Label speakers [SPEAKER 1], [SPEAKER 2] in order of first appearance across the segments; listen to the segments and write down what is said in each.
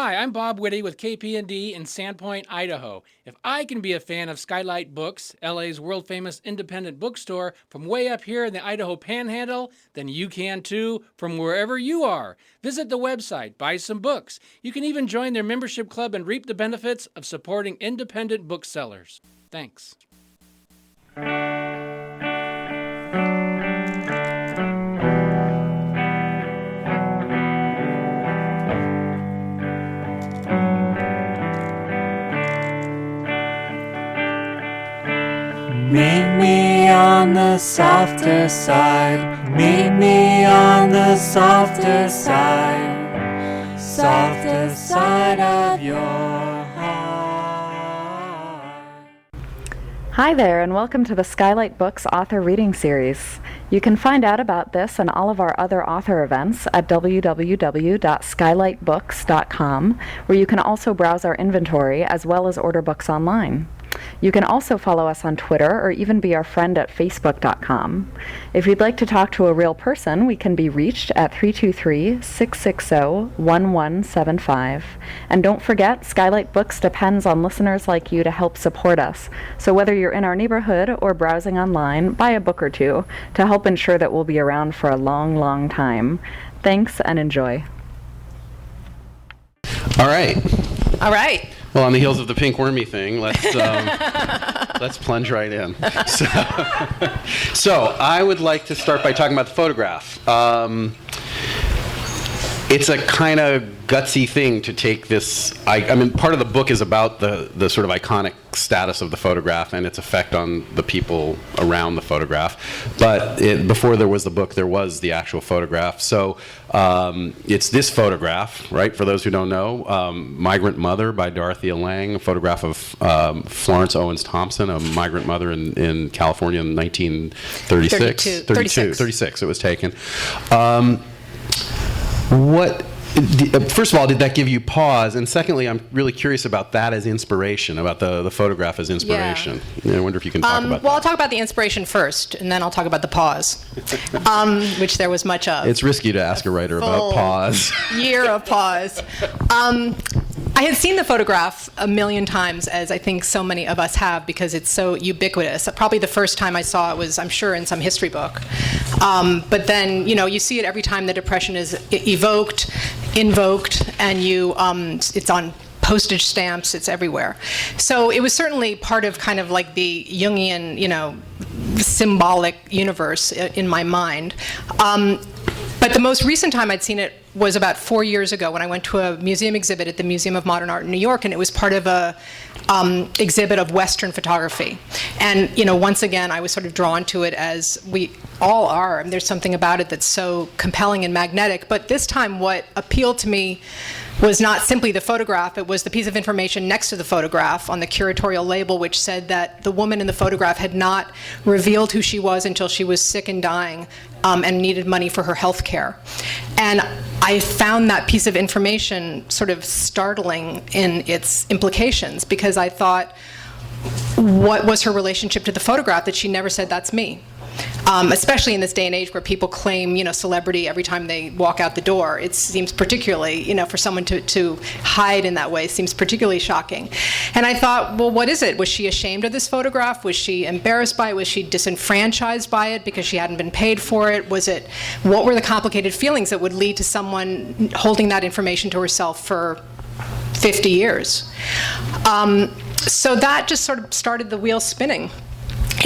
[SPEAKER 1] Hi, I'm Bob Whitty with KPND in Sandpoint, Idaho. If I can be a fan of Skylight Books, LA's world-famous independent bookstore, from way up here in the Idaho Panhandle, then you can too, from wherever you are. Visit the website, buy some books. You can even join their membership club and reap the benefits of supporting independent booksellers. Thanks.
[SPEAKER 2] Meet me on the softer side. Meet me on the softer side. Softer side of your heart.
[SPEAKER 3] Hi there, and welcome to the Skylight Books author reading series. You can find out about this and all of our other author events at www.skylightbooks.com, where you can also browse our inventory as well as order books online. You can also follow us on Twitter or even be our friend at facebook.com. If you'd like to talk to a real person, we can be reached at 323-660-1175. And don't forget, Skylight Books depends on listeners like you to help support us. So whether you're in our neighborhood or browsing online, buy a book or two to help ensure that we'll be around for a long, long time. Thanks and enjoy.
[SPEAKER 4] All right.
[SPEAKER 5] All right.
[SPEAKER 4] Well, on the heels of the pink wormy thing, let's plunge right in. So I would like to start by talking about the photograph. It's a kind of gutsy thing to take this. I mean, part of the book is about the sort of iconic status of the photograph and its effect on the people around the photograph. But before there was the book, there was the actual photograph. So it's this photograph, right? For those who don't know, Migrant Mother by Dorothea Lange, a photograph of Florence Owens Thompson, a migrant mother in California in 1936. 36 it was taken. First of all, did that give you pause? And secondly, I'm really curious about that as inspiration, about the photograph as inspiration. Yeah. I wonder if you can talk about that.
[SPEAKER 5] Well, I'll talk about the inspiration first, and then I'll talk about the pause, which there was much of.
[SPEAKER 4] It's risky to ask a writer about pause.
[SPEAKER 5] Year of pause. I had seen the photograph a million times, as I think so many of us have, because it's so ubiquitous. Probably the first time I saw it was, I'm sure, in some history book. But then, you see it every time the Depression is invoked, and it's on postage stamps, it's everywhere. So it was certainly part of kind of like the Jungian, symbolic universe in my mind. But the most recent time I'd seen it was about 4 years ago when I went to a museum exhibit at the Museum of Modern Art in New York, and it was part of a exhibit of Western photography. And once again, I was sort of drawn to it, as we all are. And there's something about it that's so compelling and magnetic. But this time, what appealed to me was not simply the photograph, it was the piece of information next to the photograph on the curatorial label, which said that the woman in the photograph had not revealed who she was until she was sick and dying and needed money for her health care. And I found that piece of information sort of startling in its implications, because I thought, what was her relationship to the photograph that she never said, "That's me"? Especially in this day and age where people claim, celebrity every time they walk out the door. It seems particularly, for someone to hide in that way seems particularly shocking. And I thought, well, what is it? Was she ashamed of this photograph? Was she embarrassed by it? Was she disenfranchised by it because she hadn't been paid for it? What were the complicated feelings that would lead to someone holding that information to herself for 50 years? So that just sort of started the wheel spinning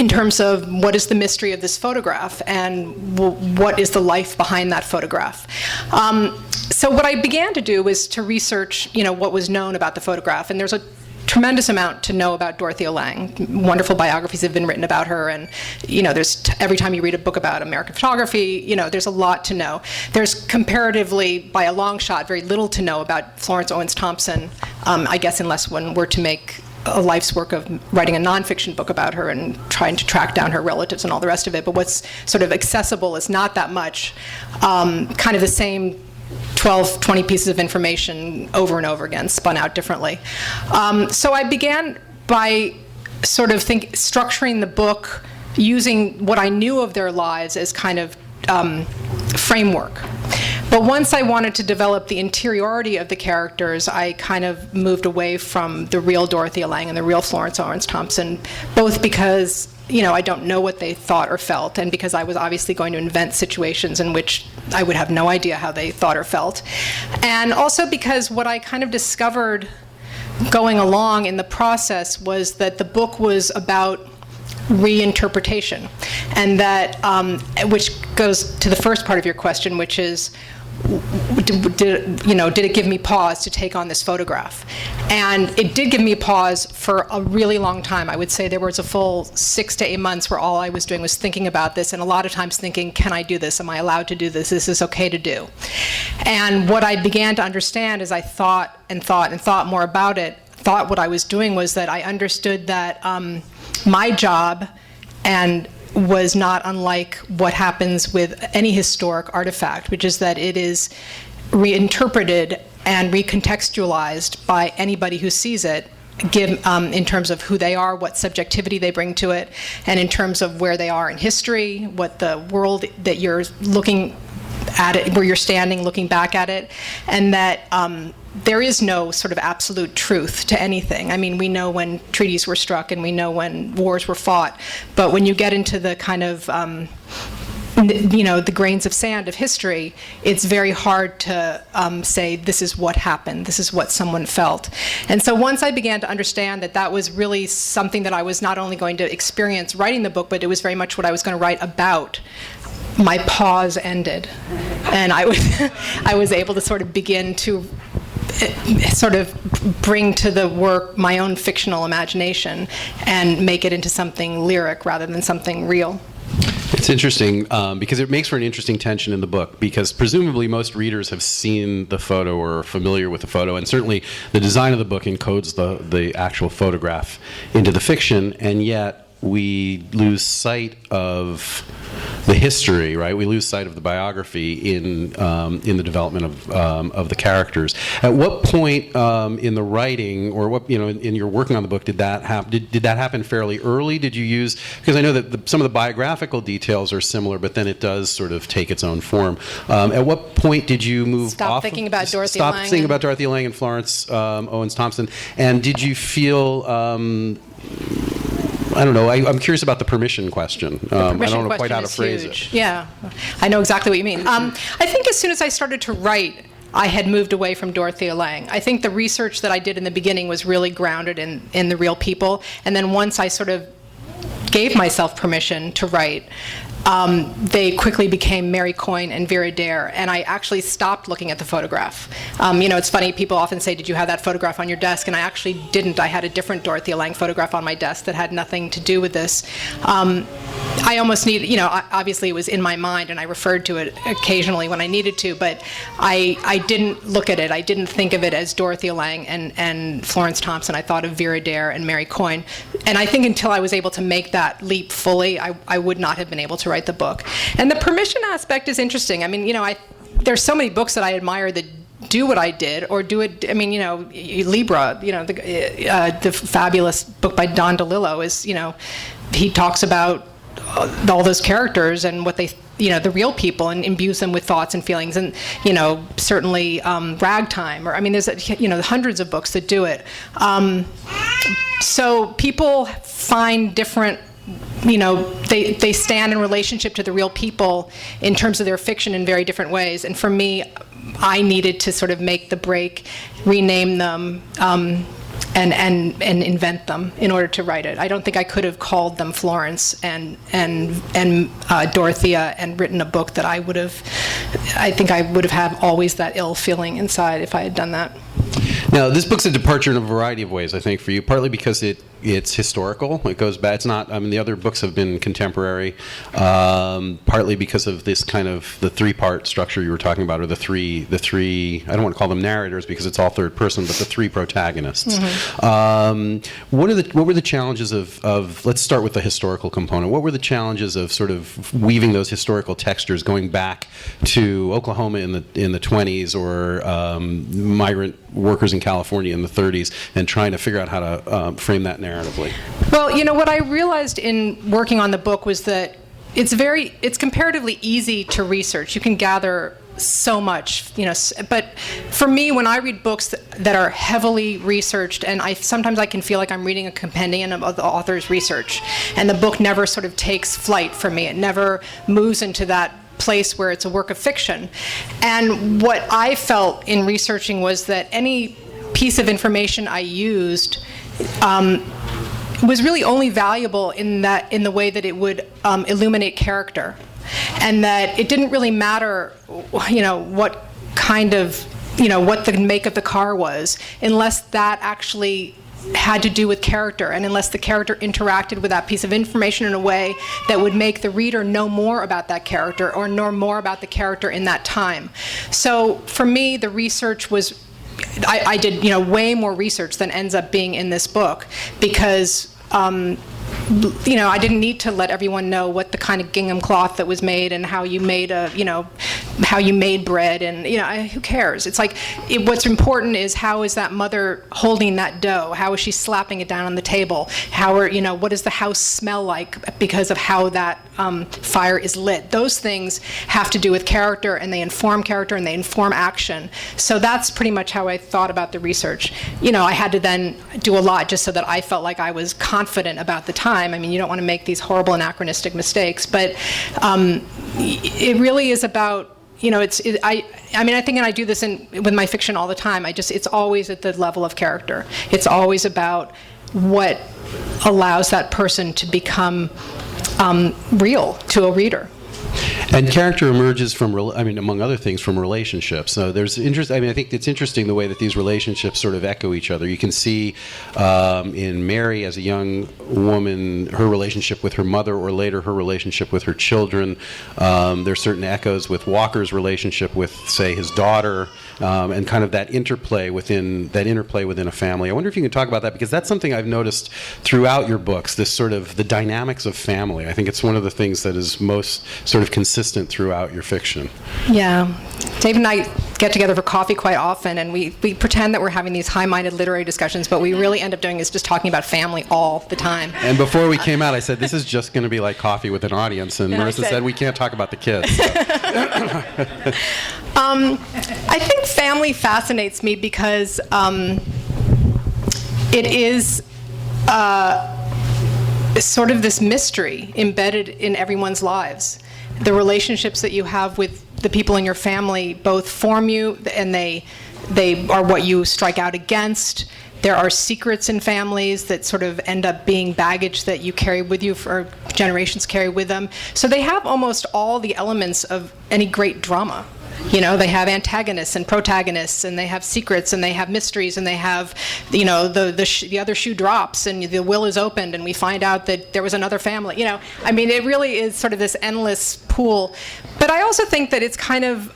[SPEAKER 5] in terms of what is the mystery of this photograph and what is the life behind that photograph. So what I began to do was to research, what was known about the photograph, and there's a tremendous amount to know about Dorothea Lange. Wonderful biographies have been written about her, and there's every time you read a book about American photography, there's a lot to know. There's comparatively, by a long shot, very little to know about Florence Owens Thompson, I guess, unless one were to make a life's work of writing a nonfiction book about her and trying to track down her relatives and all the rest of it. But what's sort of accessible is not that much. Kind of the same 12, 20 pieces of information over and over again, spun out differently. So I began by sort of structuring the book using what I knew of their lives as kind of framework. But once I wanted to develop the interiority of the characters, I kind of moved away from the real Dorothea Lange and the real Florence Owens Thompson, both because I don't know what they thought or felt, and because I was obviously going to invent situations in which I would have no idea how they thought or felt. And also because what I kind of discovered going along in the process was that the book was about reinterpretation, and that, which goes to the first part of your question, which is, did it give me pause to take on this photograph? And it did give me pause for a really long time. I would say there was a full 6 to 8 months where all I was doing was thinking about this, and a lot of times thinking, can I do this? Am I allowed to do this? Is this okay to do? And what I began to understand as I thought more about it, thought what I was doing was that I understood that my job and was not unlike what happens with any historic artifact, which is that it is reinterpreted and recontextualized by anybody who sees it, in terms of who they are, what subjectivity they bring to it, and in terms of where they are in history, what the world that you're looking at it, where you're standing looking back at it, and that there is no sort of absolute truth to anything. I mean, we know when treaties were struck and we know when wars were fought, but when you get into the kind of the grains of sand of history, it's very hard to say this is what happened, this is what someone felt. And so once I began to understand that that was really something that I was not only going to experience writing the book, but it was very much what I was going to write about, my pause ended, and I was able to sort of begin to sort of bring to the work my own fictional imagination and make it into something lyric rather than something real.
[SPEAKER 4] It's interesting because it makes for an interesting tension in the book, because presumably most readers have seen the photo or are familiar with the photo, and certainly the design of the book encodes the actual photograph into the fiction, and yet we lose sight of the history, right? We lose sight of the biography in the development of the characters. At what point in the writing, or what in your working on the book, did that happen? Did that happen fairly early? Did you use, because I know that some of the biographical details are similar, but then it does sort of take its own form. At what point did you move
[SPEAKER 5] Stop thinking about Dorothea Lange?
[SPEAKER 4] Stop thinking about Dorothea Lange and Florence Owens Thompson, and did you feel? I don't know. I'm curious about the permission question. I don't know quite how to phrase it.
[SPEAKER 5] Yeah, I know exactly what you mean. I think as soon as I started to write, I had moved away from Dorothea Lange. I think the research that I did in the beginning was really grounded in the real people, and then once I sort of gave myself permission to write, they quickly became Mary Coyne and Vera Dare, and I actually stopped looking at the photograph. It's funny, people often say, did you have that photograph on your desk? And I actually didn't. I had a different Dorothea Lange photograph on my desk that had nothing to do with this. I almost needed, obviously it was in my mind, and I referred to it occasionally when I needed to, but I didn't look at it. I didn't think of it as Dorothea Lange and Florence Thompson. I thought of Vera Dare and Mary Coyne. And I think until I was able to make that leap fully, I would not have been able to write the book. And the permission aspect is interesting. I mean, there's so many books that I admire that do what I did, or do it. I mean, Libra, the fabulous book by Don DeLillo is, he talks about all those characters and what they, the real people, and imbues them with thoughts and feelings, and certainly Ragtime, or there's hundreds of books that do it. So people find different. They stand in relationship to the real people in terms of their fiction in very different ways. And for me, I needed to sort of make the break, rename them, and invent them in order to write it. I don't think I could have called them Florence and Dorothea and written a book that I think I would have had always that ill feeling inside if I had done that.
[SPEAKER 4] Now, this book's a departure in a variety of ways, I think, for you, partly because it's historical. It goes back. It's not, the other books have been contemporary, partly because of this kind of the three-part structure you were talking about, or the three, I don't want to call them narrators because it's all third person, but the three protagonists. Mm-hmm. What were the challenges of, let's start with the historical component. What were the challenges of sort of weaving those historical textures, going back to Oklahoma in the 20s, or migrant workers in California in the 30s, and trying to figure out how to frame that narratively?
[SPEAKER 5] Well, what I realized in working on the book was that it's comparatively easy to research. You can gather so much, but for me, when I read books that are heavily researched, and sometimes I can feel like I'm reading a compendium of the author's research, and the book never sort of takes flight for me. It never moves into that place where it's a work of fiction. And what I felt in researching was that any piece of information I used was really only valuable in the way that it would illuminate character. And that it didn't really matter, what kind of, what the make of the car was, unless that actually had to do with character, and unless the character interacted with that piece of information in a way that would make the reader know more about that character or know more about the character in that time. So for me, the research was, I did, way more research than ends up being in this book, because I didn't need to let everyone know what the kind of gingham cloth that was made and how you made how you made bread, and who cares? It's like what's important is how is that mother holding that dough? How is she slapping it down on the table? What does the house smell like because of how that fire is lit? Those things have to do with character, and they inform character, and they inform action. So that's pretty much how I thought about the research. I had to then do a lot just so that I felt like I was confident about the time. I mean, you don't want to make these horrible anachronistic mistakes, but it really is about, I think, and I do this with my fiction all the time. It's always at the level of character. It's always about what allows that person to become real to a reader.
[SPEAKER 4] And character emerges from, among other things, from relationships. So there's interest. I think it's interesting the way that these relationships sort of echo each other. You can see in Mary as a young woman, her relationship with her mother, or later her relationship with her children. There's certain echoes with Walker's relationship with, say, his daughter, and kind of that interplay within a family. I wonder if you can talk about that, because that's something I've noticed throughout your books. This sort of the dynamics of family. I think it's one of the things that is most sort of consistent throughout your fiction.
[SPEAKER 5] Yeah. David and I get together for coffee quite often, and we pretend that we're having these high-minded literary discussions, but we really end up doing is just talking about family all the time.
[SPEAKER 4] And before we came out, I said, this is just going to be like coffee with an audience, and Marisa said, we can't talk about the kids. So.
[SPEAKER 5] I think family fascinates me because it is sort of this mystery embedded in everyone's lives. The relationships that you have with the people in your family both form you, and they are what you strike out against. There are secrets in families that sort of end up being baggage that you carry with you, for generations carry with them. So they have almost all the elements of any great drama. They have antagonists and protagonists, and they have secrets, and they have mysteries, and they have, the other shoe drops, and the will is opened, and we find out that there was another family. It really is sort of this endless pool. But I also think that it's kind of,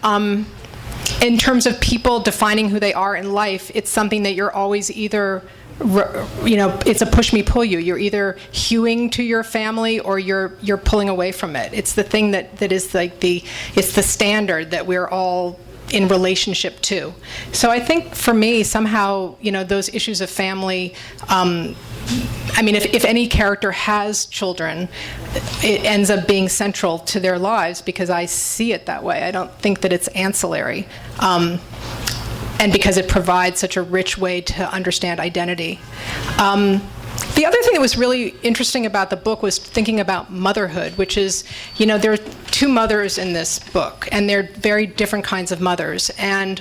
[SPEAKER 5] in terms of people defining who they are in life, it's something that you're always either, it's a push me pull you. You're either hewing to your family or you're pulling away from it. It's the thing that is like it's the standard that we're all in relationship to. So I think for me, somehow, those issues of family, if any character has children, it ends up being central to their lives, because I see it that way. I don't think that it's ancillary. And because it provides such a rich way to understand identity. The other thing that was really interesting about the book was thinking about motherhood, which is, there are two mothers in this book, and they're very different kinds of mothers. And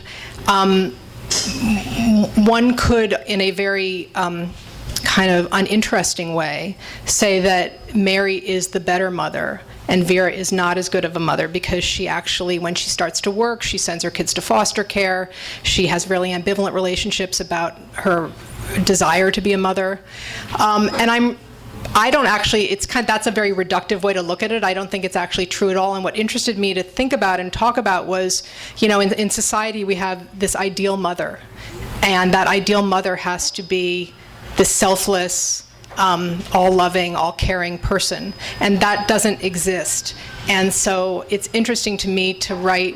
[SPEAKER 5] one could, in a very kind of uninteresting way, say that Mary is the better mother, and Vera is not as good of a mother, because she actually, when she starts to work, she sends her kids to foster care. She has really ambivalent relationships about her desire to be a mother. I don't actually, that's a very reductive way to look at it. I don't think it's actually true at all. And what interested me to think about and talk about was, in society we have this ideal mother. And that ideal mother has to be the selfless, all-loving, all-caring person, and that doesn't exist. And so it's interesting to me to write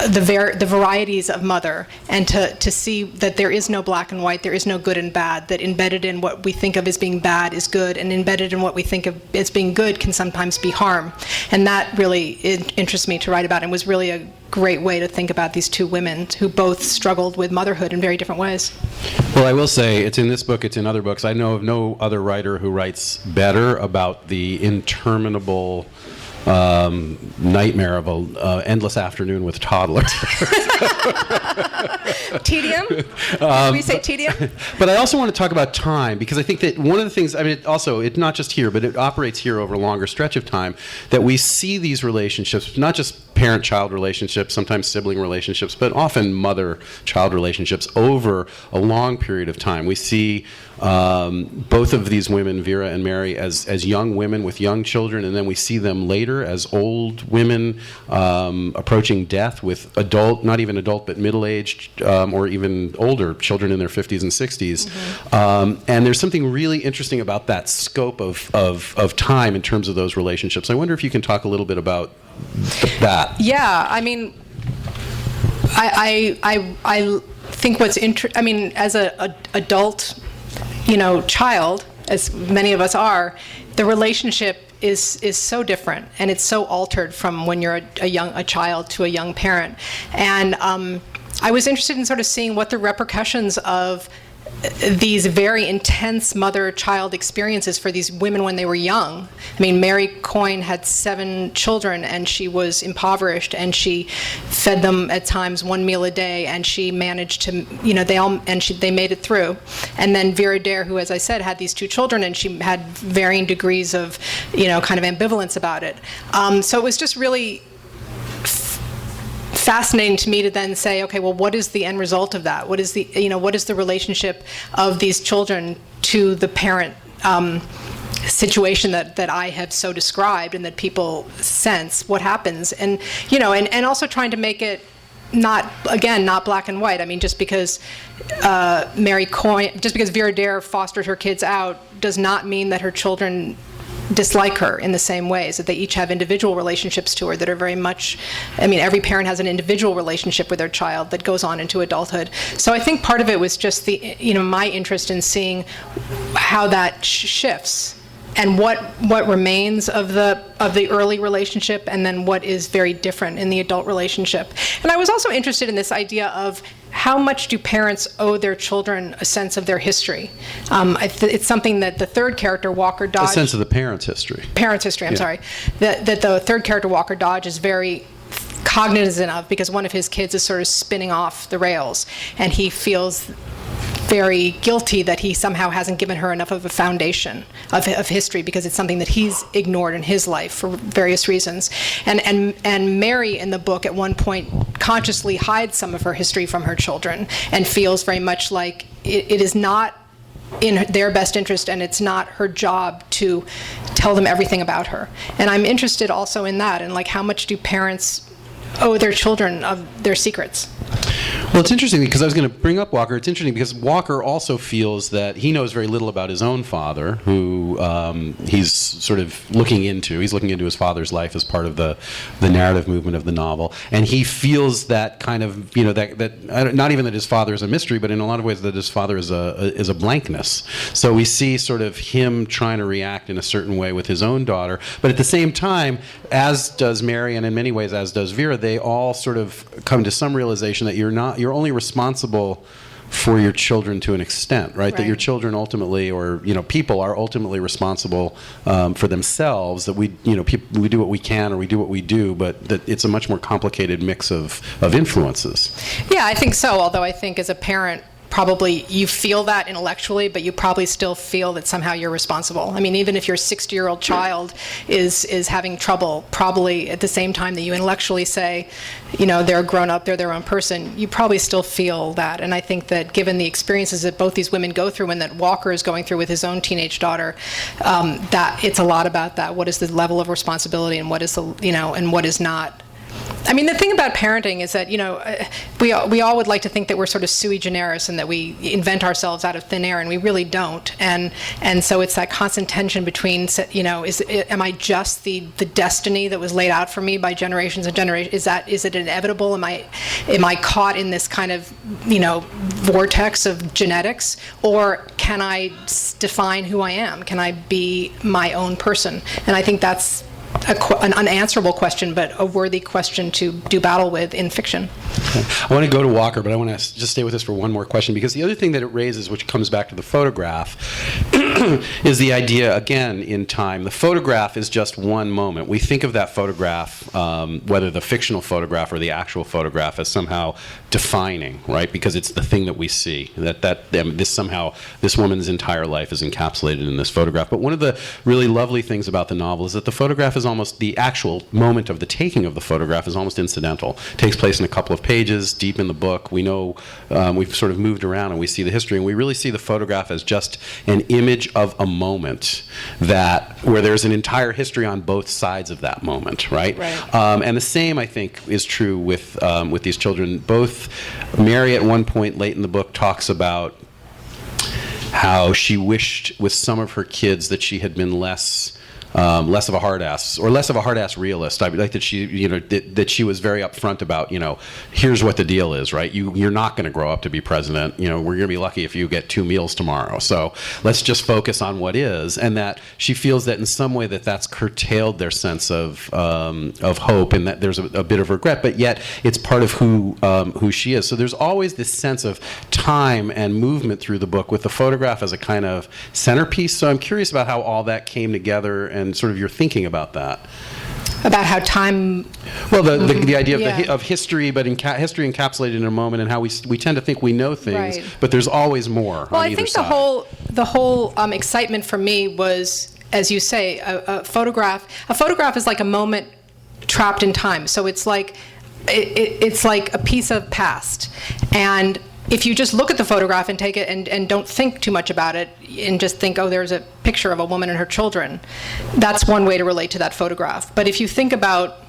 [SPEAKER 5] the varieties of mother, and to see that there is no black and white, there is no good and bad, that embedded in what we think of as being bad is good, and embedded in what we think of as being good can sometimes be harm. And that really interests me to write about, and was really a great way to think about these two women who both struggled with motherhood in very different ways.
[SPEAKER 4] Well, I will say, it's in this book, it's in other books. I know of no other writer who writes better about the interminable nightmare of an endless afternoon with toddlers.
[SPEAKER 5] Tedium? Did we say tedium?
[SPEAKER 4] But I also want to talk about time, because I think that one of the things, I mean, it's not just here, but it operates here over a longer stretch of time, that we see these relationships, not just parent-child relationships, sometimes sibling relationships, but often mother-child relationships over a long period of time. We see both of these women, Vera and Mary, as young women with young children, and then we see them later as old women approaching death with not even adult, but middle-aged or even older children in their 50s and 60s. Mm-hmm. And there's something really interesting about that scope of time in terms of those relationships. I wonder if you can talk a little bit about that.
[SPEAKER 5] Yeah, I mean, I think what's interesting, I mean, as an adult, child, as many of us are, the relationship is so different, and it's so altered from when you're a child to a young parent. And I was interested in sort of seeing what the repercussions of these very intense mother-child experiences for these women when they were young. I mean, Mary Coyne had 7 children, and she was impoverished, and she fed them at times 1 meal a day, and she managed to, they made it through. And then Vera Dare, who, as I said, had these 2 children, and she had varying degrees of, kind of ambivalence about it. So it was just really fascinating to me to then say, okay, well, what is the end result of that? What is the relationship of these children to the parent situation that I have so described and that people sense? What happens? And and also trying to make it not black and white. I mean, just because Vera Dare fostered her kids out does not mean that her children dislike her in the same ways, that they each have individual relationships to her that are very much, I mean, every parent has an individual relationship with their child that goes on into adulthood. So I think part of it was just my interest in seeing how that shifts, and what remains of the early relationship, and then what is very different in the adult relationship. And I was also interested in this idea of how much do parents owe their children a sense of their history? It's something that the third character, Walker Dodge...
[SPEAKER 4] A sense of the parent's history.
[SPEAKER 5] I'm sorry. That the third character, Walker Dodge, is very cognizant of, because one of his kids is sort of spinning off the rails, and he feels very guilty that he somehow hasn't given her enough of a foundation of history, because it's something that he's ignored in his life for various reasons. And Mary in the book at one point consciously hides some of her history from her children, and feels very much like it is not in their best interest, and it's not her job to tell them everything about her. And I'm interested also in that, and like, how much do parents owe their children of their secrets?
[SPEAKER 4] Well, it's interesting because I was going to bring up Walker. It's interesting because Walker also feels that he knows very little about his own father, who he's sort of looking into. He's looking into his father's life as part of the narrative movement of the novel, and he feels that kind of, that not even that his father is a mystery, but in a lot of ways that his father is a blankness. So we see sort of him trying to react in a certain way with his own daughter, but at the same time, as does Mary, and in many ways as does Vera, they all sort of come to some realization that you're only responsible for your children to an extent, right? That your children ultimately, or people are ultimately responsible for themselves. That we do what we can, or we do what we do, but that it's a much more complicated mix of influences.
[SPEAKER 5] Yeah, I think so. Although I think as a parent, probably you feel that intellectually, but you probably still feel that somehow you're responsible. I mean, even if your 60-year-old child is having trouble, probably at the same time that you intellectually say, they're grown up, they're their own person, you probably still feel that. And I think that given the experiences that both these women go through, and that Walker is going through with his own teenage daughter, that it's a lot about that. What is the level of responsibility, and what is and what is not? I mean, the thing about parenting is that, we all would like to think that we're sort of sui generis and that we invent ourselves out of thin air, and we really don't. And so it's that constant tension between, am I just the destiny that was laid out for me by generations and generations? Is it inevitable? Am I caught in this kind of, vortex of genetics, or can I define who I am? Can I be my own person? And I think that's an unanswerable question, but a worthy question to do battle with in fiction.
[SPEAKER 4] I want to go to Walker, but I want to just stay with us for one more question, because the other thing that it raises, which comes back to the photograph, is the idea, again, in time. The photograph is just one moment. We think of that photograph, whether the fictional photograph or the actual photograph, as somehow defining, right? Because it's the thing that we see. This woman's entire life is encapsulated in this photograph. But one of the really lovely things about the novel is that the photograph is almost, the actual moment of the taking of the photograph is almost incidental. It takes place in a couple of pages deep in the book. We know, we've sort of moved around and we see the history, and we really see the photograph as just an image of a moment where there's an entire history on both sides of that moment, right? And the same, I think, is true with these children. Both Mary, at one point late in the book, talks about how she wished with some of her kids that she had been less of a hard ass, or less of a hard ass realist. I like that she, that she was very upfront about, here's what the deal is, right? You're not going to grow up to be president. We're going to be lucky if you get 2 meals tomorrow. So let's just focus on what is, and that she feels that in some way that's curtailed their sense of hope, and that there's a bit of regret, but yet it's part of who she is. So there's always this sense of time and movement through the book, with the photograph as a kind of centerpiece. So I'm curious about how all that came together, and sort of your thinking about that.
[SPEAKER 5] About how time...
[SPEAKER 4] Well, the idea of history, but history encapsulated in a moment, and how we tend to think we know things, but there's always more on either side.
[SPEAKER 5] Well, I think the whole excitement for me was, as you say, a photograph. A photograph is like a moment trapped in time. So it's like a piece of past. And if you just look at the photograph and take it and don't think too much about it, and just think, oh, there's a picture of a woman and her children, that's one way to relate to that photograph. But if you think about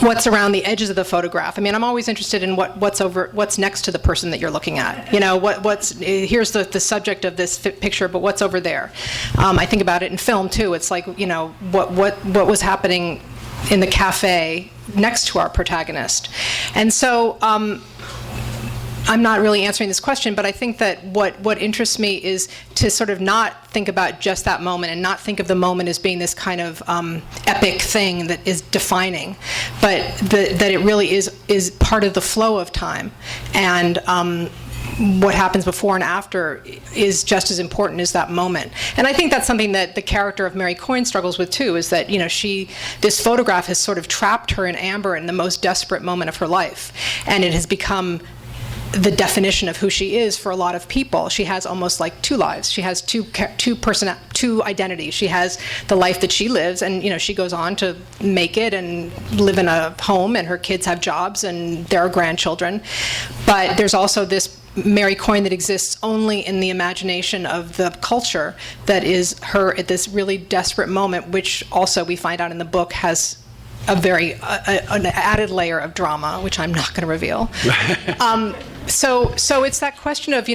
[SPEAKER 5] what's around the edges of the photograph, I mean, I'm always interested in what's next to the person that you're looking at. Here's the subject of this picture, but what's over there? I think about it in film too. It's like, what was happening in the cafe next to our protagonist. And so I'm not really answering this question, but I think that what interests me is to sort of not think about just that moment, and not think of the moment as being this kind of epic thing that is defining, but that it really is part of the flow of time. And what happens before and after is just as important as that moment. And I think that's something that the character of Mary Coyne struggles with too, is that, this photograph has sort of trapped her in amber in the most desperate moment of her life. And it has become the definition of who she is for a lot of people. She has almost like 2 lives. She has two identities. She has the life that she lives, and she goes on to make it and live in a home, and her kids have jobs, and there are grandchildren. But there's also this Mary Coyne that exists only in the imagination of the culture, that is her at this really desperate moment, which also we find out in the book has an added layer of drama, which I'm not going to reveal. So it's that question of,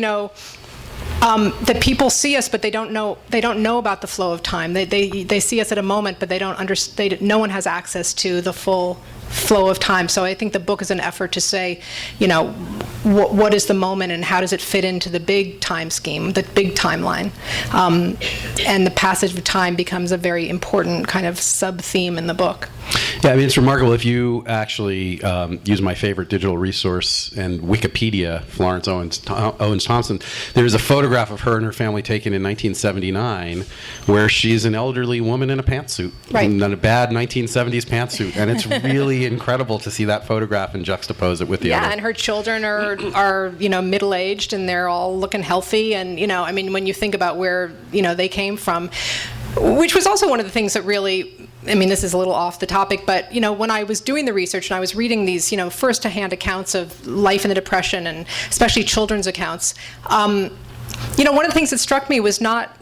[SPEAKER 5] that people see us, but they don't know about the flow of time. They see us at a moment, but they don't understand. No one has access to the full flow of time. So I think the book is an effort to say, what is the moment, and how does it fit into the big time scheme, the big timeline? And the passage of time becomes a very important kind of sub-theme in the book.
[SPEAKER 4] Yeah, I mean, it's remarkable. If you actually use my favorite digital resource and Wikipedia, Florence Owens Thompson, there's a photograph of her and her family taken in 1979 where she's an elderly woman in a pantsuit, in a bad 1970s pantsuit, and it's really incredible to see that photograph and juxtapose it with the other.
[SPEAKER 5] Yeah, and her children are middle-aged, and they're all looking healthy, and I mean, when you think about where they came from, which was also one of the things that really, I mean, this is a little off the topic, but when I was doing the research and I was reading these first-hand accounts of life in the Depression, and especially children's accounts, one of the things that struck me was not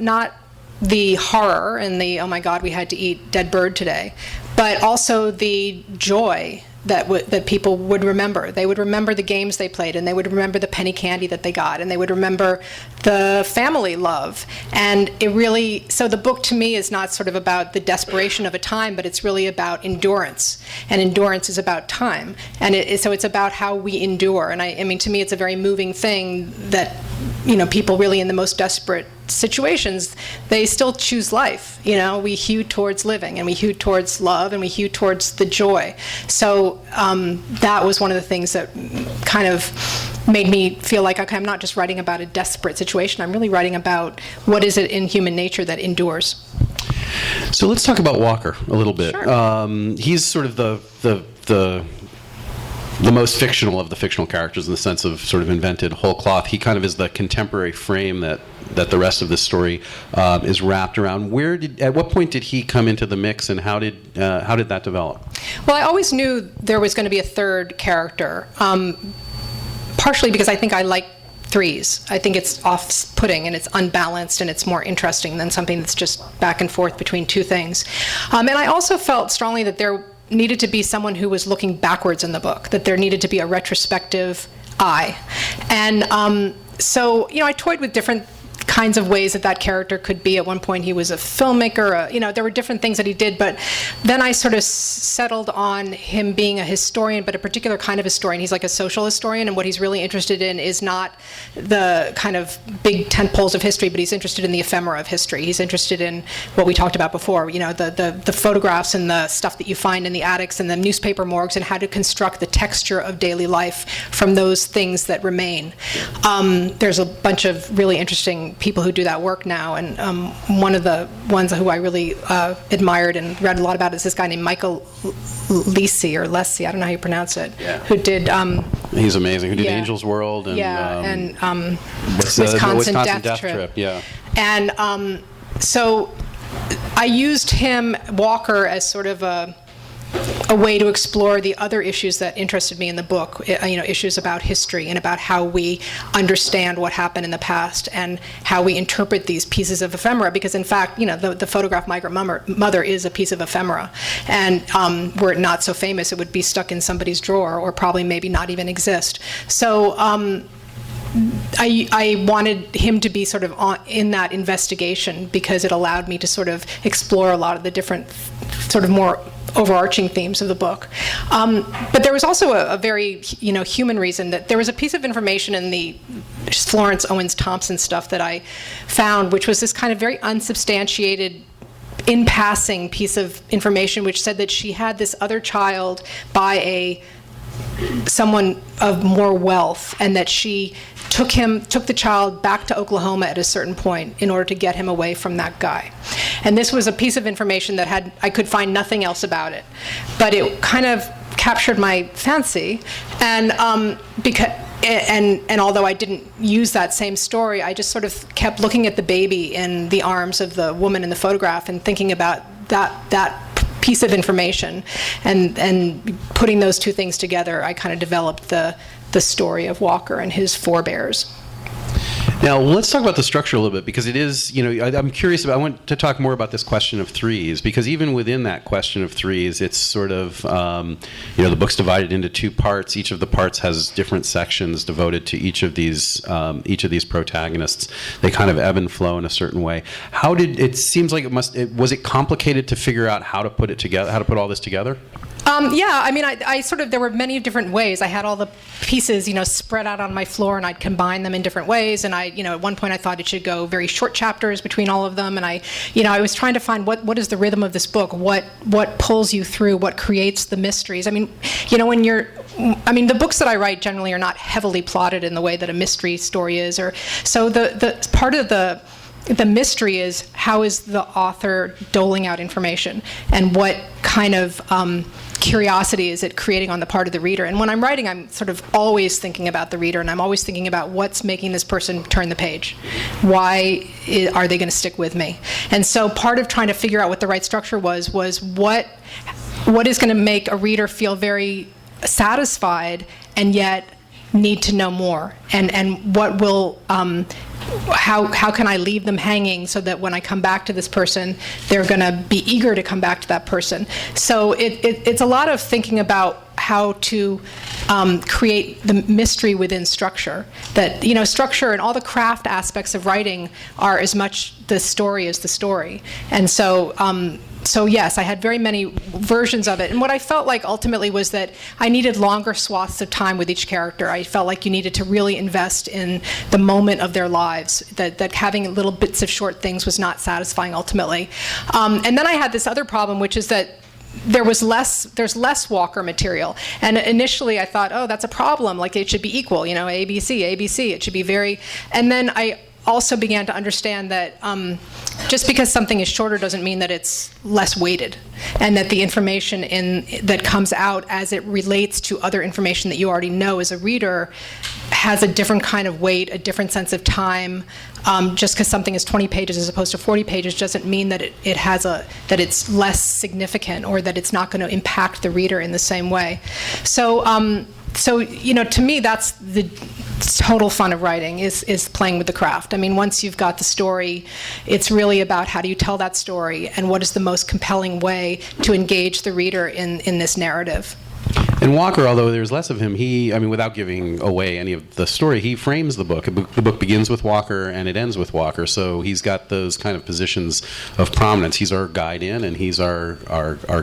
[SPEAKER 5] the horror and the, oh my God, we had to eat dead bird today, but also the joy that people would remember. They would remember the games they played, and they would remember the penny candy that they got, and they would remember the family love. And it really, so the book to me is not sort of about the desperation of a time, but it's really about endurance. And endurance is about time. And so it's about how we endure. And I mean, to me, it's a very moving thing that, people really in the most desperate situations, they still choose life. We hew towards living, and we hew towards love, and we hew towards the joy. So that was one of the things that kind of made me feel like, okay, I'm not just writing about a desperate situation. I'm really writing about what is it in human nature that endures.
[SPEAKER 4] So let's talk about Walker a little bit.
[SPEAKER 5] Sure.
[SPEAKER 4] He's sort of the most fictional of the fictional characters in the sense of sort of invented whole cloth. He kind of is the contemporary frame that the rest of this story is wrapped around. At what point did he come into the mix, and how did that develop?
[SPEAKER 5] Well, I always knew there was going to be a third character, partially because I think I like threes. I think it's off-putting, and it's unbalanced, and it's more interesting than something that's just back and forth between two things. And I also felt strongly that there needed to be someone who was looking backwards in the book, that there needed to be a retrospective eye. And so, I toyed with different kinds of ways that character could be. At one point he was a filmmaker, there were different things that he did, but then I sort of settled on him being a historian, but a particular kind of historian. He's like a social historian, and what he's really interested in is not the kind of big tent poles of history, but he's interested in the ephemera of history. He's interested in what we talked about before, the photographs and the stuff that you find in the attics and the newspaper morgues, and how to construct the texture of daily life from those things that remain. There's a bunch of really interesting people who do that work now, and one of the ones who I really admired and read a lot about is this guy named Michael Lisi, or Lessie, I don't know how you pronounce it, who did...
[SPEAKER 4] He's amazing, who did
[SPEAKER 5] Angel's
[SPEAKER 4] World and
[SPEAKER 5] Wisconsin Death Trip.
[SPEAKER 4] Yeah.
[SPEAKER 5] And so I used Walker, as sort of a way to explore the other issues that interested me in the book, issues about history and about how we understand what happened in the past and how we interpret these pieces of ephemera, because in fact, the photograph Migrant Mother is a piece of ephemera, and were it not so famous, it would be stuck in somebody's drawer, or probably maybe not even exist. So I wanted him to be sort of in that investigation, because it allowed me to sort of explore a lot of the different sort of more overarching themes of the book. But there was also a very human reason, that there was a piece of information in the Florence Owens Thompson stuff that I found, which was this kind of very unsubstantiated, in passing piece of information, which said that she had this other child by someone of more wealth, and that she took the child back to Oklahoma at a certain point in order to get him away from that guy. And this was a piece of information that I could find nothing else about it, but it kind of captured my fancy, and and although I didn't use that same story, I just sort of kept looking at the baby in the arms of the woman in the photograph and thinking about that piece of information, and putting those two things together, I kind of developed the story of Walker and his forebears.
[SPEAKER 4] Now, let's talk about the structure a little bit, because it is, I'm curious I want to talk more about this question of threes, because even within that question of threes, it's sort of, the book's divided into two parts. Each of the parts has different sections devoted to each of these protagonists. They kind of ebb and flow in a certain way. It seems like was it complicated to figure out how to put it together, how to put all this together?
[SPEAKER 5] Yeah, I mean, I sort of, there were many different ways. I had all the pieces, spread out on my floor, and I'd combine them in different ways. And at one point I thought it should go very short chapters between all of them. And I was trying to find what is the rhythm of this book? What pulls you through? What creates the mysteries? I mean, the books that I write generally are not heavily plotted in the way that a mystery story is. So the part of the mystery is, how is the author doling out information, and what kind of curiosity is it creating on the part of the reader? And when I'm writing, I'm sort of always thinking about the reader, and I'm always thinking about what's making this person turn the page. Why are they going to stick with me? And so part of trying to figure out what the right structure was what is going to make a reader feel very satisfied and yet need to know more, and what will how can I leave them hanging so that when I come back to this person, they're going to be eager to come back to that person. So it's a lot of thinking about how to create the mystery within structure. That, structure and all the craft aspects of writing are as much the story as the story. And so, yes, I had very many versions of it. And what I felt like ultimately was that I needed longer swaths of time with each character. I felt like you needed to really invest in the moment of their lives, that having little bits of short things was not satisfying ultimately. And then I had this other problem, which is that there's less Walker material. And initially I thought, oh, that's a problem. Like, it should be equal, ABC, ABC. It should be very... And then I also began to understand that just because something is shorter doesn't mean that it's less weighted, and that the information that comes out as it relates to other information that you already know as a reader has a different kind of weight, a different sense of time. Just because something is 20 pages as opposed to 40 pages doesn't mean that that it's less significant, or that it's not going to impact the reader in the same way. So to me, that's the total fun of writing, is playing with the craft. I mean, once you've got the story, it's really about how do you tell that story, and what is the most compelling way to engage the reader in this narrative.
[SPEAKER 4] And Walker, although there's less of him, without giving away any of the story, he frames the book. The book begins with Walker and it ends with Walker, so he's got those kind of positions of prominence. He's our guide in and he's our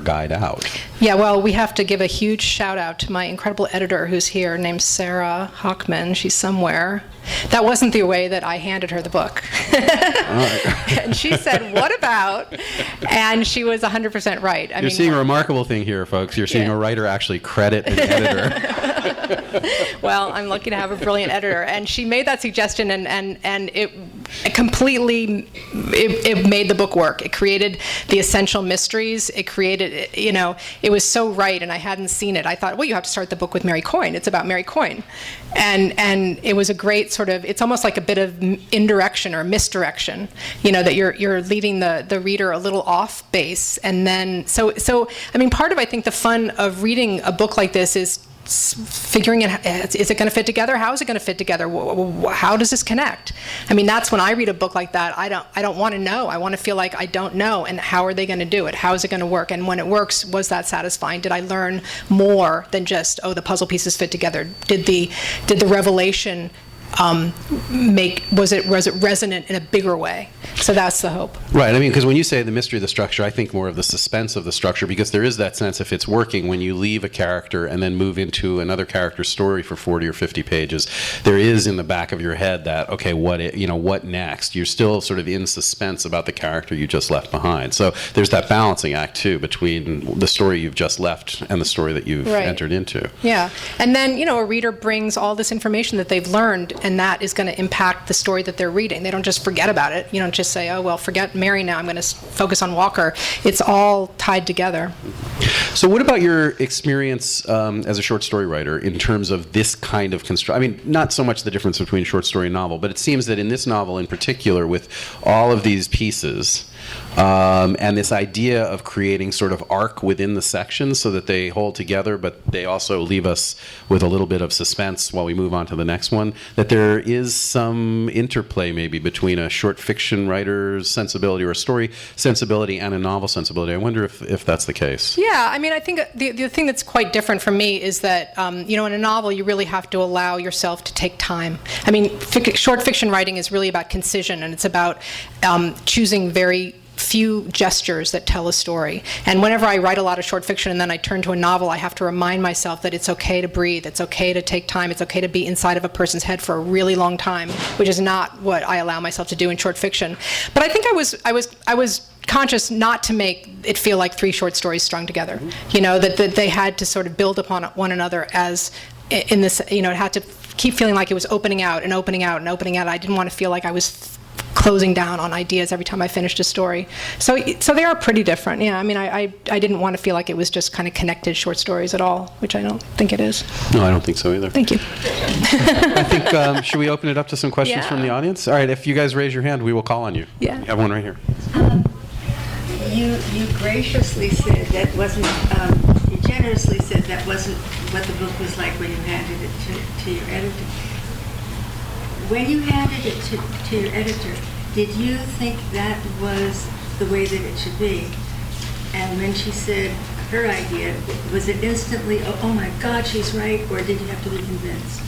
[SPEAKER 4] guide out.
[SPEAKER 5] Yeah, well, we have to give a huge shout out to my incredible editor who's here, named Sarah Hockman. She's somewhere. That wasn't the way that I handed her the book. And she said, "What about?" And she was 100% right.
[SPEAKER 4] You're seeing a remarkable thing here, folks. You're seeing a writer actually credit an editor.
[SPEAKER 5] Well, I'm lucky to have a brilliant editor, and she made that suggestion, and it completely it made the book work. It created the essential mysteries. It created, it was so right, and I hadn't seen it. I thought, well, you have to start the book with Mary Coyne. It's about Mary Coyne, and it was a great sort of, it's almost like a bit of indirection or misdirection, that you're leading the reader a little off base, and then so part of, I think, the fun of reading a book like this is figuring it, is it going to fit together? How is it going to fit together? How does this connect? That's when I read a book like that, I don't want to know. I want to feel like I don't know, and how are they going to do it? How is it going to work? And when it works, was that satisfying? Did I learn more than just, the puzzle pieces fit together? Did the revelation was it resonant in a bigger way? So that's the hope.
[SPEAKER 4] Right. Because when you say the mystery of the structure, I think more of the suspense of the structure, because there is that sense, if it's working, when you leave a character and then move into another character's story for 40 or 50 pages, there is in the back of your head that, okay, what next? You're still sort of in suspense about the character you just left behind. So there's that balancing act too between the story you've just left and the story that you've entered into.
[SPEAKER 5] Yeah. And then, a reader brings all this information that they've learned, and that is going to impact the story that they're reading. They don't just forget about it. You don't just say, oh, well, forget Mary now, I'm going to focus on Walker. It's all tied together.
[SPEAKER 4] So what about your experience as a short story writer in terms of this kind of construction? Not so much the difference between short story and novel, but it seems that in this novel in particular, with all of these pieces, and this idea of creating sort of arc within the sections so that they hold together, but they also leave us with a little bit of suspense while we move on to the next one, that there is some interplay maybe between a short fiction writer's sensibility or a story sensibility and a novel sensibility. I wonder if that's the case.
[SPEAKER 5] Yeah, I think the thing that's quite different for me is that, in a novel, you really have to allow yourself to take time. Short fiction writing is really about concision, and it's about choosing very few gestures that tell a story. And whenever I write a lot of short fiction and then I turn to a novel, I have to remind myself that it's okay to breathe, it's okay to take time, it's okay to be inside of a person's head for a really long time, which is not what I allow myself to do in short fiction. But I think I was conscious not to make it feel like three short stories strung together. That they had to sort of build upon one another as in this, it had to keep feeling like it was opening out and opening out and opening out. I didn't want to feel like I was closing down on ideas every time I finished a story. So they are pretty different. Yeah, I didn't want to feel like it was just kind of connected short stories at all, which I don't think it is.
[SPEAKER 4] No, I don't think so either.
[SPEAKER 5] Thank you.
[SPEAKER 4] I think, should we open it up to some questions from the audience? All right, if you guys raise your hand, we will call on you.
[SPEAKER 5] Yeah.
[SPEAKER 4] You have one right here.
[SPEAKER 6] You graciously said that wasn't, you generously said that wasn't what the book was like when you handed it to your editor. When you handed it to your editor, did you think that was the way that it should be? And when she said, her idea, was it instantly, oh my God, she's right, or did you have to be convinced?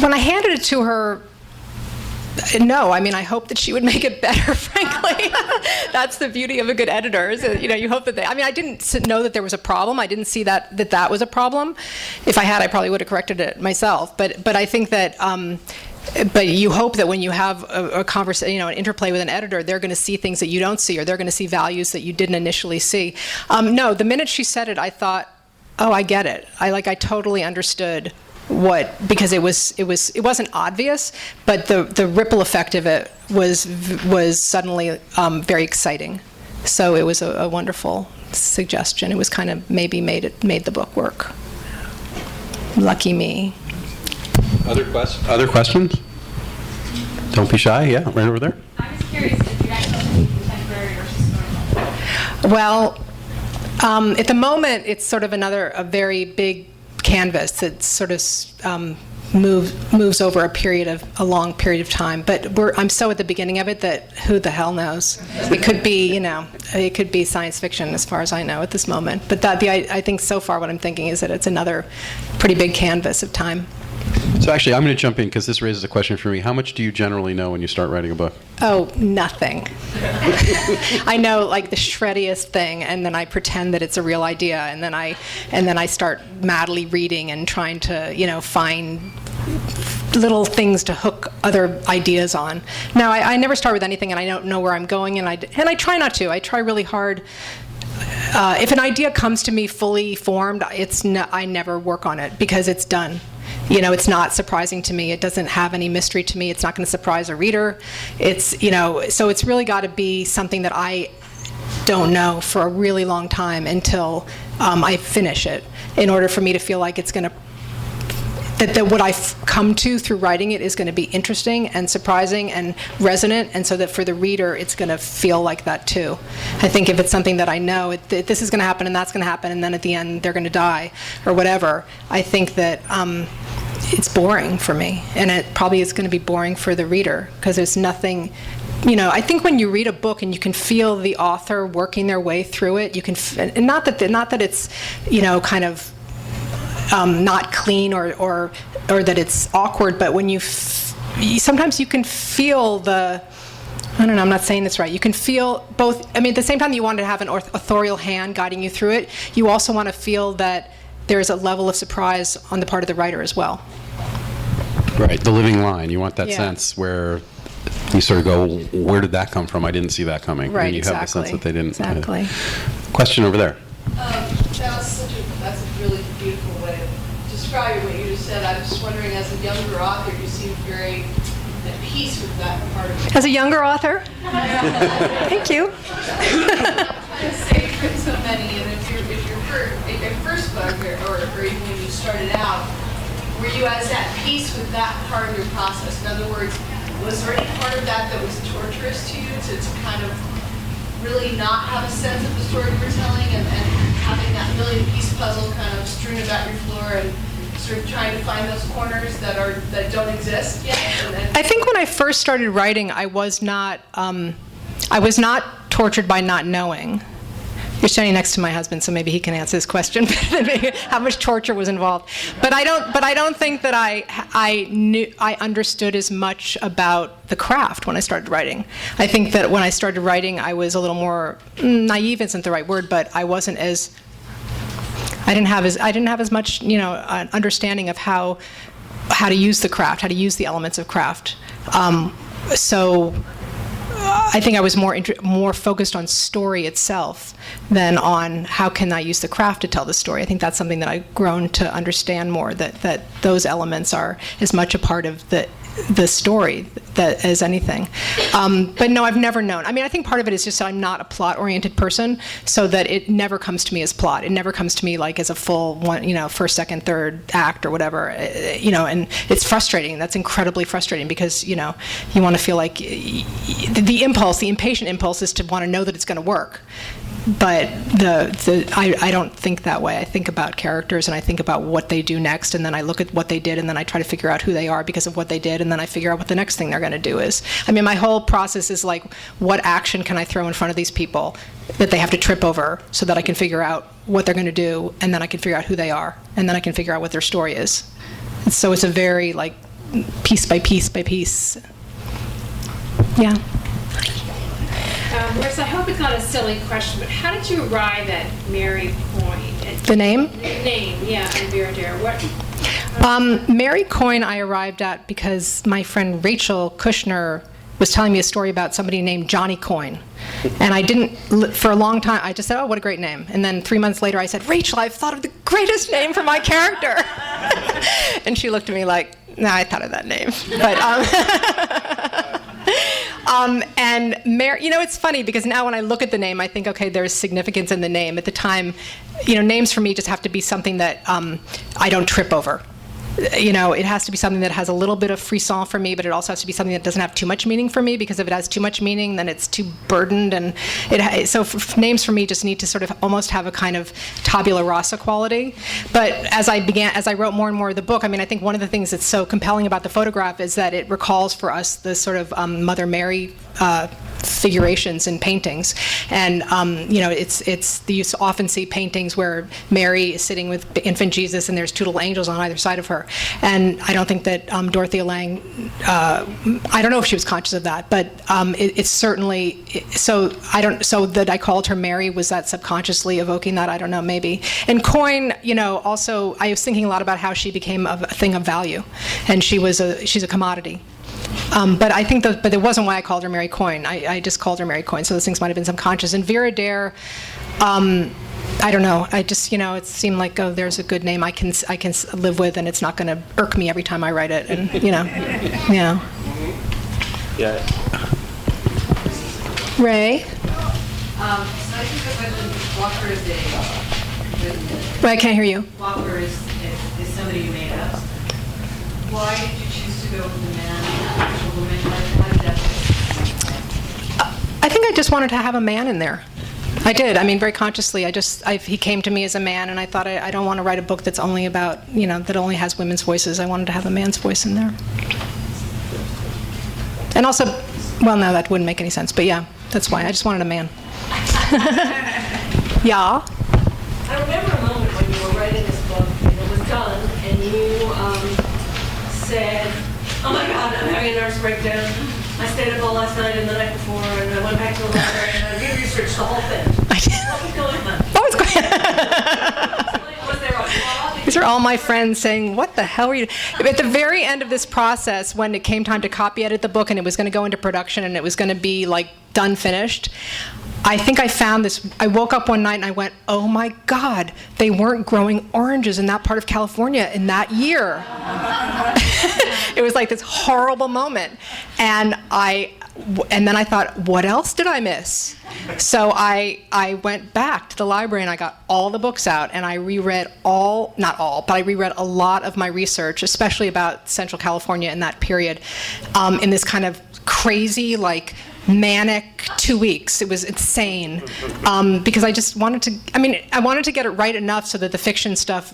[SPEAKER 5] When I handed it to her, no, I mean, I hope that she would make it better, frankly. That's the beauty of a good editor, is that, you hope that I mean, I didn't know that there was a problem. I didn't see that was a problem. If I had, I probably would have corrected it myself. But I think that, but you hope that when you have a conversation, an interplay with an editor, they're going to see things that you don't see, or they're going to see values that you didn't initially see. No, the minute she said it, I thought, oh, I get it. I totally understood because it wasn't obvious, but the ripple effect of it was suddenly very exciting. So it was a wonderful suggestion. It was kind of maybe made the book work. Lucky me.
[SPEAKER 4] Other questions? Don't be shy. Yeah, right over there.
[SPEAKER 7] I was curious if you guys felt to be contemporary or historical.
[SPEAKER 5] Well, at the moment, it's sort of a very big canvas that sort of moves over a long period of time. But I'm so at the beginning of it that who the hell knows? It could be, it could be science fiction as far as I know at this moment. But I think so far what I'm thinking is that it's another pretty big canvas of time.
[SPEAKER 4] So actually, I'm going to jump in because this raises a question for me. How much do you generally know when you start writing a book?
[SPEAKER 5] Oh, nothing. I know like the shreddiest thing, and then I pretend that it's a real idea, and then I start madly reading and trying to find little things to hook other ideas on. Now, I never start with anything, and I don't know where I'm going, and I try not to. I try really hard. If an idea comes to me fully formed, I never work on it because it's done. It's not surprising to me. It doesn't have any mystery to me. It's not going to surprise a reader. So it's really got to be something that I don't know for a really long time until I finish it, in order for me to feel like it's going to, that what I've come to through writing it is going to be interesting and surprising and resonant, and so that for the reader it's going to feel like that too. I think if it's something that I know, this is going to happen and that's going to happen, and then at the end they're going to die or whatever, I think that it's boring for me, and it probably is going to be boring for the reader, because there's nothing. I think when you read a book and you can feel the author working their way through it, you can, and not that it's, kind of not clean or that it's awkward, but when sometimes you can feel the, I don't know, I'm not saying this right. You can feel both. I mean, at the same time you want to have an authorial hand guiding you through it, you also want to feel that there's a level of surprise on the part of the writer as well.
[SPEAKER 4] Right, the living line. You want that
[SPEAKER 5] Yeah.
[SPEAKER 4] sense where you sort of go, where did that come from? I didn't see that coming.
[SPEAKER 5] Right,
[SPEAKER 4] and you
[SPEAKER 5] exactly.
[SPEAKER 4] have the sense that they didn't.
[SPEAKER 5] Exactly.
[SPEAKER 4] Question over there.
[SPEAKER 8] That's a really beautiful way of describing what you just said. I was just wondering, as a younger author, you seem very at peace with that part of it.
[SPEAKER 5] As a younger author? Thank you.
[SPEAKER 8] I say you've written so many, and if your first book, or even when you started out, were you as at peace with that part of your process? In other words, was there any part of that was torturous to you, to kind of really not have a sense of the story you were telling, and having that million-piece puzzle kind of strewn about your floor, and sort of trying to find those corners that don't exist yet?
[SPEAKER 5] I think when I first started writing, I was not tortured by not knowing. You're standing next to my husband, so maybe he can answer this question. How much torture was involved? But I don't think that I understood as much about the craft when I started writing. I think that when I started writing, I was a little more naive. Isn't the right word, but I wasn't as. I didn't have as much understanding of how to use the craft, how to use the elements of craft. So I think I was more focused on story itself than on how can I use the craft to tell the story. I think that's something that I've grown to understand more, that those elements are as much a part of the story as anything. But no, I've never known. I mean, I think part of it is just I'm not a plot-oriented person, so that it never comes to me as plot. It never comes to me like as a full one, first, second, third act or whatever. And it's frustrating. That's incredibly frustrating because you want to feel like the impatient impulse is to want to know that it's going to work. But I don't think that way. I think about characters, and I think about what they do next, and then I look at what they did, and then I try to figure out who they are because of what they did, and then I figure out what the next thing they're going to do is. I mean, my whole process is like, what action can I throw in front of these people that they have to trip over so that I can figure out what they're going to do, and then I can figure out who they are, and then I can figure out what their story is. And so it's a very, like, piece by piece by piece. Yeah.
[SPEAKER 7] Marissa, I hope it's not a silly question, but how did you arrive at Mary Coyne?
[SPEAKER 5] The name?
[SPEAKER 7] Name, yeah, and Vera Dare. What?
[SPEAKER 5] Mary Coyne I arrived at because my friend Rachel Kushner was telling me a story about somebody named Johnny Coyne. And I didn't, for a long time, I just said, oh, what a great name. And then 3 months later I said, Rachel, I've thought of the greatest name for my character. And she looked at me like, nah, I thought of that name. But, and Mary, it's funny because now when I look at the name, I think, okay, there's significance in the name. At the time, names for me just have to be something that I don't trip over. It has to be something that has a little bit of frisson for me, but it also has to be something that doesn't have too much meaning for me, because if it has too much meaning, then it's too burdened. And names for me just need to sort of almost have a kind of tabula rasa quality. But as I wrote more and more of the book, I mean, I think one of the things that's so compelling about the photograph is that it recalls for us the sort of Mother Mary figurations in paintings, and you often see paintings where Mary is sitting with infant Jesus and there's two little angels on either side of her. And I don't think that Dorothea Lange, I don't know if she was conscious of that, but it's certainly so that I called her Mary, was that subconsciously evoking that? I don't know, maybe. And Coyne, also I was thinking a lot about how she became a thing of value, and she's a commodity. But I think but it wasn't why I called her Mary Coyne. I just called her Mary Coyne, so those things might have been subconscious. And Vera Dare, I don't know. I just, it seemed like, oh, there's a good name I can live with, and it's not going to irk me every time I write it. And yeah.
[SPEAKER 2] Yeah.
[SPEAKER 5] Ray.
[SPEAKER 8] I think that Walker is a.
[SPEAKER 5] Wait, I can't hear you.
[SPEAKER 8] Walker is somebody you made up. Why did you choose to go with the man and the woman? How did that
[SPEAKER 5] I think I just wanted to have a man in there. I did. I mean, very consciously. He came to me as a man, and I thought I don't want to write a book that's only about, that only has women's voices. I wanted to have a man's voice in there. And also, well, no, that wouldn't make any sense. But yeah, that's why. I just wanted a man. Yeah.
[SPEAKER 9] I remember a moment when you were writing this book, and it was done, and you said, oh my God, I'm having a nervous breakdown. I stayed up all last night and the night before, and I went back to the library and I researched the whole thing.
[SPEAKER 5] I did.
[SPEAKER 9] What was going on?
[SPEAKER 5] What was going on?
[SPEAKER 9] Was there a flaw?
[SPEAKER 5] These are all my friends saying, what the hell were you doing? At the very end of this process, when it came time to copy edit the book and it was going to go into production and it was going to be like done, finished, I think I found this. I woke up one night and I went, oh my God, they weren't growing oranges in that part of California in that year. It was like this horrible moment. And then I thought, what else did I miss? So I went back to the library and I got all the books out and I reread not all, but I reread a lot of my research, especially about Central California in that period, in this kind of crazy, like, manic 2 weeks. It was insane, because I just wanted to, I wanted to get it right enough so that the fiction stuff,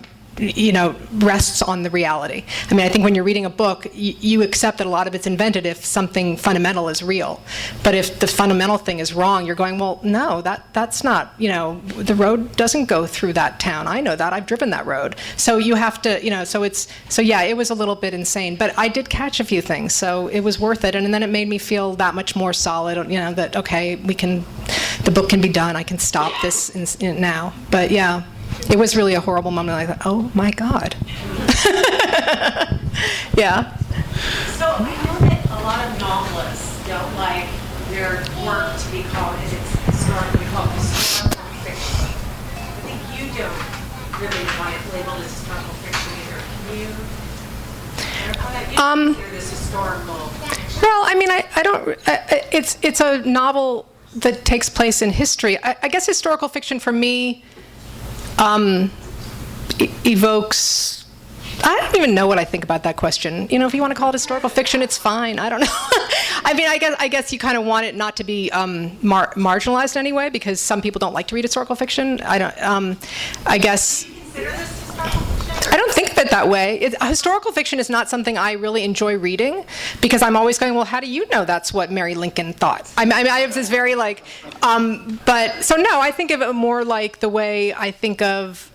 [SPEAKER 5] rests on the reality. I think when you're reading a book, you accept that a lot of it's invented if something fundamental is real. But if the fundamental thing is wrong, you're going, well, no, that's not, the road doesn't go through that town. I know that. I've driven that road. So you have to, yeah, it was a little bit insane. But I did catch a few things, so it was worth it. And then it made me feel that much more solid, that, okay, the book can be done. I can stop this now. But yeah. It was really a horrible moment. I thought, oh my God. Yeah.
[SPEAKER 9] So I know that a lot of novelists don't like their work to be called, as it's historically called, historical fiction. I think you don't really want it labeled as historical fiction either. Can you clarify that? Consider this historical fiction?
[SPEAKER 5] Well, I don't. It's a novel that takes place in history. I guess historical fiction for me evokes I don't even know what I think about that question. If you want to call it historical fiction, it's fine. I don't know. I mean, I guess you kind of want it not to be marginalized anyway, because some people don't like to read historical fiction. I don't. I guess. I don't think of it that way. Historical fiction is not something I really enjoy reading, because I'm always going, well, how do you know that's what Mary Lincoln thought? I have this very but so no, I think of it more like the way I think of,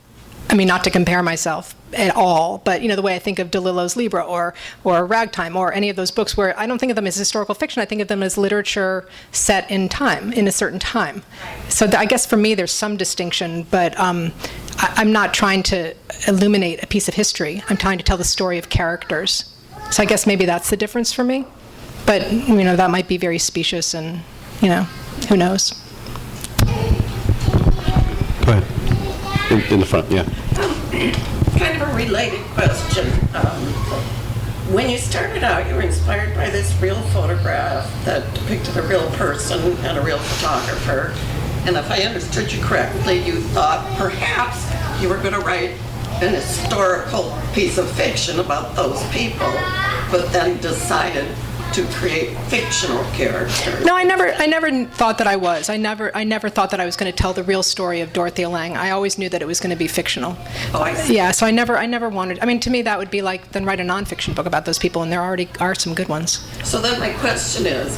[SPEAKER 5] not to compare myself at all, but the way I think of DeLillo's Libra or Ragtime or any of those books, where I don't think of them as historical fiction. I think of them as literature set in time, in a certain time. So I guess for me there's some distinction, but I'm not trying to illuminate a piece of history. I'm trying to tell the story of characters. So I guess maybe that's the difference for me. But that might be very specious, and who knows.
[SPEAKER 4] Go ahead. In the front, yeah.
[SPEAKER 10] Kind of a related question. When you started out, you were inspired by this real photograph that depicted a real person and a real photographer. And if I understood you correctly, you thought perhaps you were going to write an historical piece of fiction about those people, but then decided to create fictional characters.
[SPEAKER 5] No, I never thought that I was. I never thought that I was going to tell the real story of Dorothea Lange. I always knew that it was going to be fictional.
[SPEAKER 10] Oh, I see.
[SPEAKER 5] Yeah, so I never wanted. To me, that would be like, then write a nonfiction book about those people, and there already are some good ones.
[SPEAKER 10] So then my question is,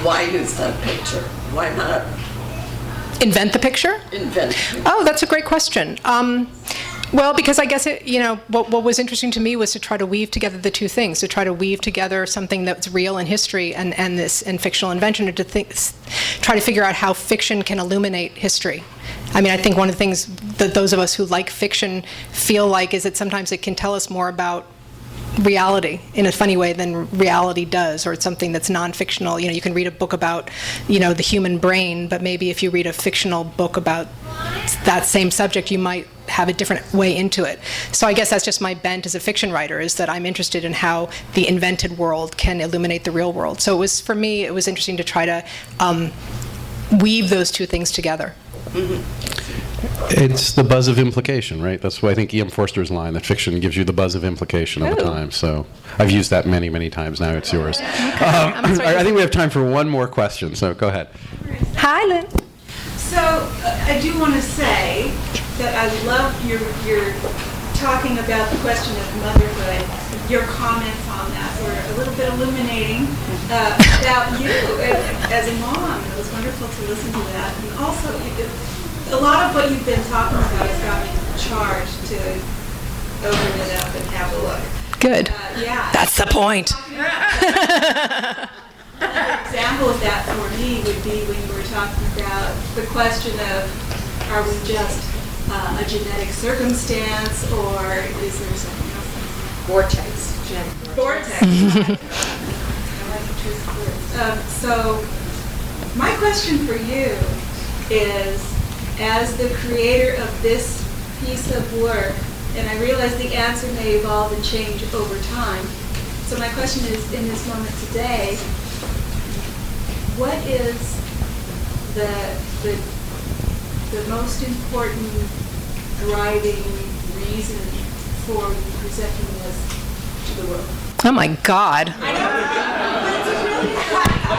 [SPEAKER 10] why use that picture? Why not
[SPEAKER 5] invent the picture? Oh, that's a great question. Well, because I guess what was interesting to me was to try to weave together the two things, to try to weave together something that's real in history and fictional invention, and to try to figure out how fiction can illuminate history. I think one of the things that those of us who like fiction feel like is that sometimes it can tell us more about reality in a funny way than reality does, or it's something that's non-fictional. You can read a book about the human brain, but maybe if you read a fictional book about that same subject, you might have a different way into it. So I guess that's just my bent as a fiction writer, is that I'm interested in how the invented world can illuminate the real world. So for me it was interesting to try to weave those two things together.
[SPEAKER 4] It's the buzz of implication, right? That's why I think E.M. Forster's line, that fiction gives you the buzz of implication all the time. So I've used that many, many times. Now it's yours. Okay. I think we have time for one more question, so go ahead.
[SPEAKER 5] Hi, Lynn.
[SPEAKER 11] So I do want to say that I love your talking about the question of motherhood. Your comments on that were a little bit illuminating about you as a mom. It was wonderful to listen to that. And also, a lot of what you've been talking about has got me charged to open it up and have a look.
[SPEAKER 5] Good.
[SPEAKER 11] Yeah.
[SPEAKER 5] That's the point.
[SPEAKER 11] An example of that for me would be when you were talking about the question of, are we just a genetic circumstance, or is there something else?
[SPEAKER 9] Vortex.
[SPEAKER 11] Vortex. So my question for you is, as the creator of this piece of work, and I realize the answer may evolve and change over time, so my question is, in this moment today, what is the most important driving reason for you presenting this to the world?
[SPEAKER 5] Oh my God.
[SPEAKER 11] I know.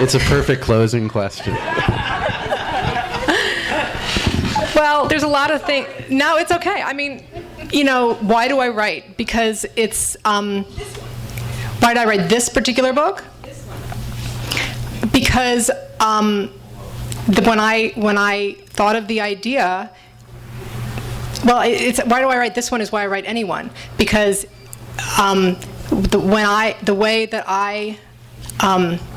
[SPEAKER 4] It's a perfect closing question.
[SPEAKER 5] Well, there's a lot of things. No, it's okay. Why do I write? Because it's, why did I write this particular book?
[SPEAKER 11] This one.
[SPEAKER 5] Because when I thought of the idea, well, why do I write this one is why I write anyone. Because the way that I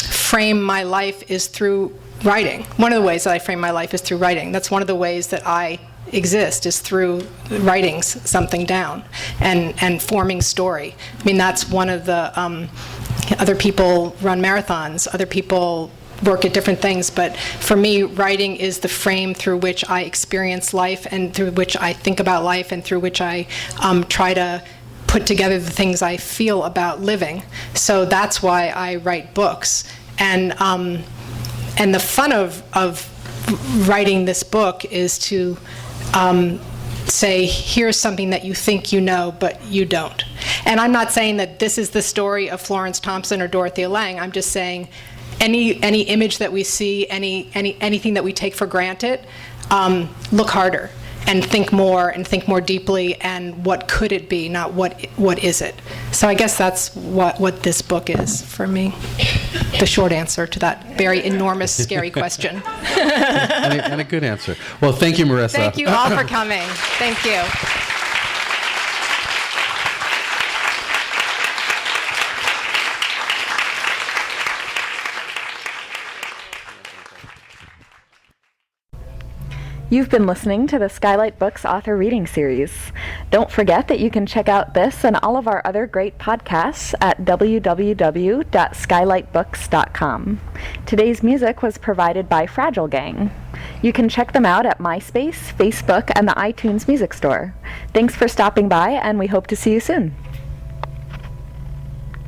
[SPEAKER 5] frame my life is through writing. One of the ways that I frame my life is through writing. That's one of the ways that I exist, is through writing something down and forming story. That's one of the other people run marathons, other people work at different things, but for me, writing is the frame through which I experience life, and through which I think about life, and through which I try to put together the things I feel about living. So that's why I write books. And the fun of writing this book is to say, here's something that you think you know, but you don't. And I'm not saying that this is the story of Florence Thompson or Dorothea Lange. I'm just saying any image that we see, anything that we take for granted, look harder and think more deeply, and what could it be, not what is it. So I guess that's what this book is for me. The short answer to that very enormous, scary question.
[SPEAKER 4] and a good answer. Well, thank you, Marisa.
[SPEAKER 5] Thank you all for coming. Thank you.
[SPEAKER 3] You've been listening to the Skylight Books author reading series. Don't forget that you can check out this and all of our other great podcasts at www.skylightbooks.com. Today's music was provided by Fragile Gang. You can check them out at MySpace, Facebook, and the iTunes Music Store. Thanks for stopping by, and we hope to see you soon.